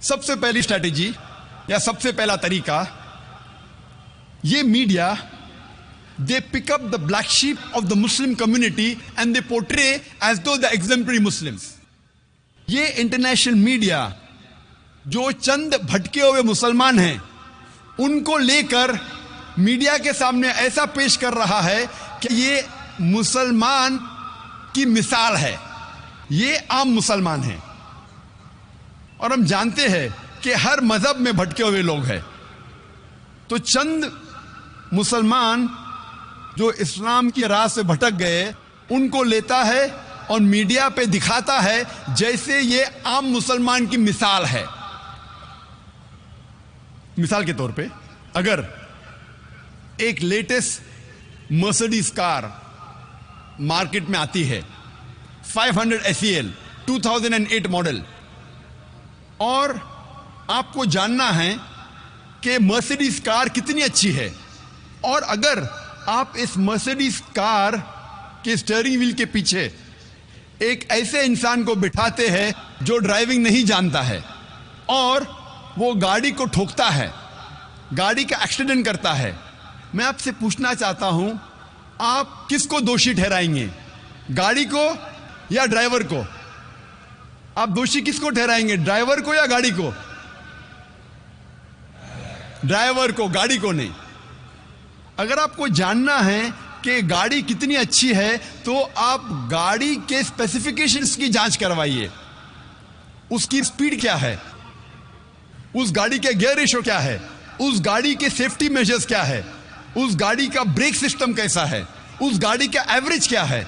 سب سے پہلی اسٹریٹجی یا سب سے پہلا طریقہ، یہ media they pick up the black sheep of the Muslim community and they portray as though the exemplary Muslims. یہ انٹرنیشنل میڈیا جو چند بھٹکے ہوئے مسلمان ہیں ان کو لے کر میڈیا کے سامنے ایسا پیش کر رہا ہے کہ یہ مسلمان کی مثال ہے، یہ عام مسلمان ہیں. اور ہم جانتے ہیں کہ ہر مذہب میں بھٹکے ہوئے لوگ ہیں، تو چند مسلمان جو اسلام کی راہ سے بھٹک گئے ان کو لیتا ہے اور میڈیا پہ دکھاتا ہے جیسے یہ عام مسلمان کی مثال ہے. مثال کے طور پہ اگر ایک لیٹسٹ مرسڈیز کار مارکیٹ میں آتی ہے 500 SEL 2008 ماڈل، اور آپ کو جاننا ہے کہ مرسڈیز کار کتنی اچھی ہے، اور اگر آپ اس مرسڈیز کار کے اسٹیئرنگ ویل کے پیچھے ایک ایسے انسان کو بٹھاتے ہیں جو ڈرائیونگ نہیں جانتا ہے اور وہ گاڑی کو ٹھوکتا ہے، گاڑی کا ایکسیڈنٹ کرتا ہے، میں آپ سے پوچھنا چاہتا ہوں آپ کس کو دوشی ٹھہرائیں گے، گاڑی کو یا ڈرائیور کو؟ آپ دوشی کس کو ٹھہرائیں گے، ڈرائیور کو یا گاڑی کو؟ ڈرائیور کو، گاڑی کو نہیں. اگر آپ کو جاننا ہے کہ گاڑی کتنی اچھی ہے تو آپ گاڑی کے اسپیسیفکیشنز کی جانچ کروائیے، اس کی سپیڈ کیا ہے، اس گاڑی کے گیئر ریشو کیا ہے، اس گاڑی کے سیفٹی میجرز کیا ہے، اس گاڑی کا بریک سسٹم کیسا ہے، اس گاڑی کا ایوریج کیا ہے.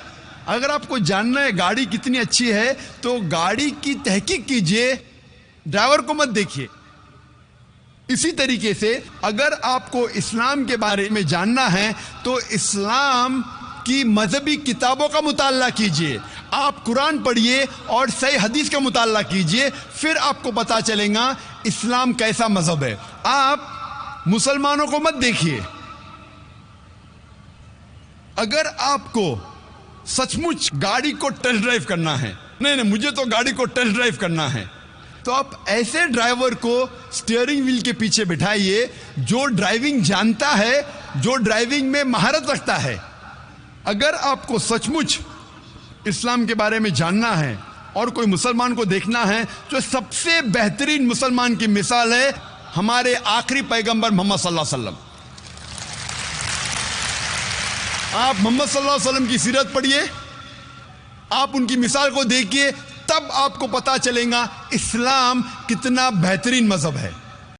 اگر آپ کو جاننا ہے گاڑی کتنی اچھی ہے تو گاڑی کی تحقیق کیجئے، ڈرائیور کو مت دیکھیے. اسی طریقے سے اگر آپ کو اسلام کے بارے میں جاننا ہے تو اسلام کی مذہبی کتابوں کا مطالعہ کیجئے، آپ قرآن پڑھیے اور صحیح حدیث کا مطالعہ کیجئے، پھر آپ کو پتا چلے گا اسلام کیسا مذہب ہے. آپ مسلمانوں کو مت دیکھیے. اگر آپ کو سچ مچ گاڑی کو ٹیسٹ ڈرائیو کرنا ہے، نہیں مجھے تو گاڑی کو ٹیسٹ ڈرائیو کرنا ہے، تو آپ ایسے ڈرائیور کو سٹیئرنگ ویل کے پیچھے بٹھائیے جو ڈرائیونگ جانتا ہے، جو ڈرائیونگ میں مہارت رکھتا ہے. اگر آپ کو سچ مچ اسلام کے بارے میں جاننا ہے اور کوئی مسلمان کو دیکھنا ہے تو سب سے بہترین مسلمان کی مثال ہے ہمارے آخری پیغمبر محمد صلی اللہ علیہ وسلم. آپ محمد صلی اللہ علیہ وسلم کی سیرت پڑھیے، آپ ان کی مثال کو دیکھیے، تب آپ کو پتا چلے گا اسلام کتنا بہترین مذہب ہے.